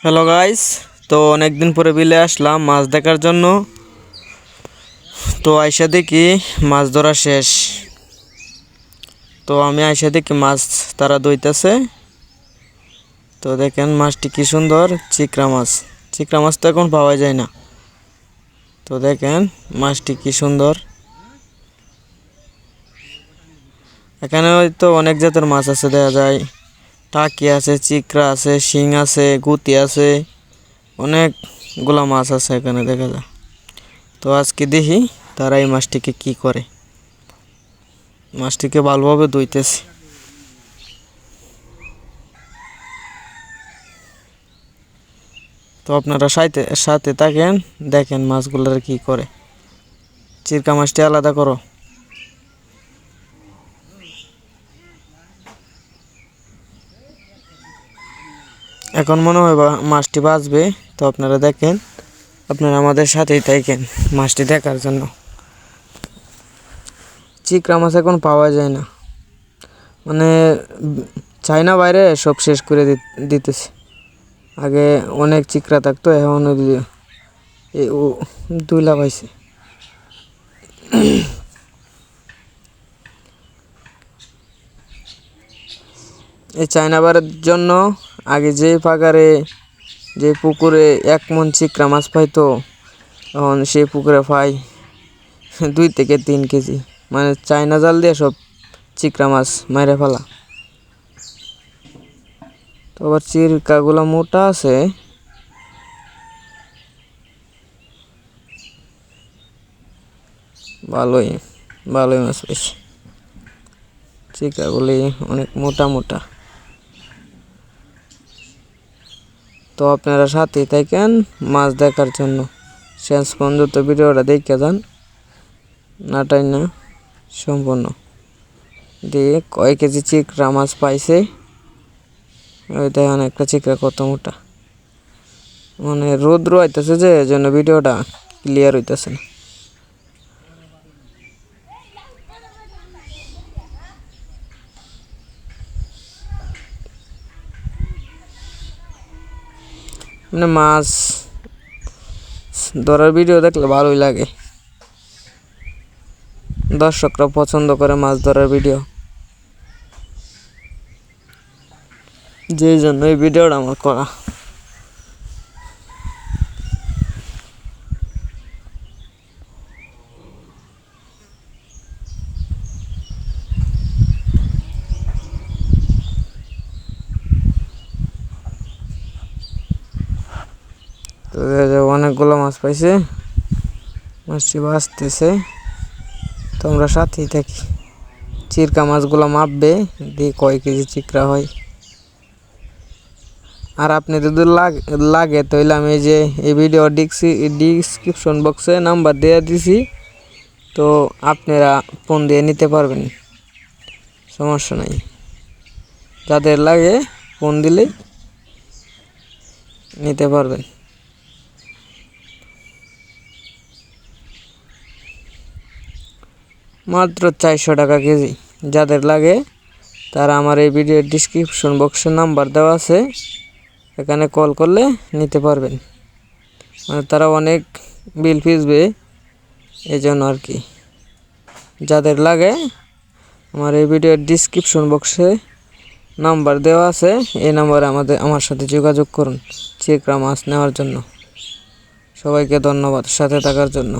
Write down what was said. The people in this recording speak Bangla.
হ্যালো গাইস, তো অনেক দিন পরে বিলে আসলাম মাছ দেখার জন্য। তো আইসা দেখি মাছ ধরা শেষ। তো আমি আইসা দেখি মাছ তারা ধইতেছে। তো দেখেন মাছটি কি সুন্দর, চিকড়া মাছ। চিকড়া মাছ তো এখন পাওয়া যায় না। তো দেখেন মাছটি কি সুন্দর। এখানে হয়তো অনেক জাতের মাছ আছে, দেখা যায় টাকি আছে, চিকড়া আছে, শিং আছে, গুতি আছে, অনেকগুলা মাছ আছে এখানে দেখা যায়। তো আজকে দেখি তারা এই মাছটিকে কি করে। মাছটিকে ভালোভাবে ধুইতেছি। তো আপনারা সাথে সাথে থাকেন, দেখেন মাছগুলোর কি করে। চিরকা মাছটি আলাদা করো। এখন মনে হয় মাছটি বাঁচবে। তো আপনারা দেখেন, আপনারা আমাদের সাথেই থাকেন মাছটি দেখার জন্য। চিকড়া মাছ এখন পাওয়া যায় না, মানে চায়না বাইরে সব শেষ করে দিতেছে। আগে অনেক চিকড়া থাকতো, এখন দুইলা পাইছে। এই চায়না বাইরের জন্য আগে যে পাগারে, যে পুকুরে 1 মন চিকড়া মাছ পাইতো, এখন সেই পুকুরে পাই 2 থেকে 3 কেজি। মানে চায়না জাল দিয়ে সব চিকড়া মাছ মাইরে ফেলা। তো আবার চিরকাগুলো মোটা আছে। ভালোই ভালোই মাছ পাইছে। চিকাগুলি অনেক মোটা মোটা। তো আপনারা সাথেই থাকেন মাছ দেখার জন্য। শেষ পর্যন্ত ভিডিওটা দেখে যান, নাটাই না সম্পূর্ণ। দিয়ে কয় কেজি চিকড়া মাছ পাইছে, ওই দেখেন একটা চিকড়া কত মোটা। মানে রৌদ্র হইতেছে যে, এজন্য ভিডিওটা ক্লিয়ার হইতেছে না। মানে মাছ ধরার ভিডিও দেখলে ভালোই লাগে। দর্শকরা পছন্দ করে মাছ ধরার ভিডিও, যেই জন্য এই ভিডিওটা আমার করা। তো অনেকগুলো মাছ পাইছে, মাছটি বাঁচতেছে। তো আমরা সাথেই থাকি। চিরকা মাছগুলো মাপবে, দিয়ে কয় কেজি চিকড়া হয়। আর আপনি যদি লাগে তাহলে আমি যে এই ভিডিও ডিসক্রিপশন বক্সে নাম্বার দিয়ে দিছি, তো আপনারা ফোন দিয়ে নিতে পারবেন, সমস্যা নাই। যাদের লাগে ফোন দিলেই নিতে পারবেন। মাত্র 400 টাকা কেজি। যাদের লাগে তারা আমার এই ভিডিওর ডিসক্রিপশন বক্সে নাম্বার দেওয়া আছে, এখানে কল করলে নিতে পারবেন। মানে তারা অনেক বিল ফিসবে, এই জন্য আর কি। যাদের লাগে আমার এই ভিডিওর ডিসক্রিপশন বক্সে নাম্বার দেওয়া আছে, এই নাম্বারে আমার সাথে যোগাযোগ করুন চিকড়া মাছ নেওয়ার জন্য। সবাইকে ধন্যবাদ সাথে থাকার জন্য।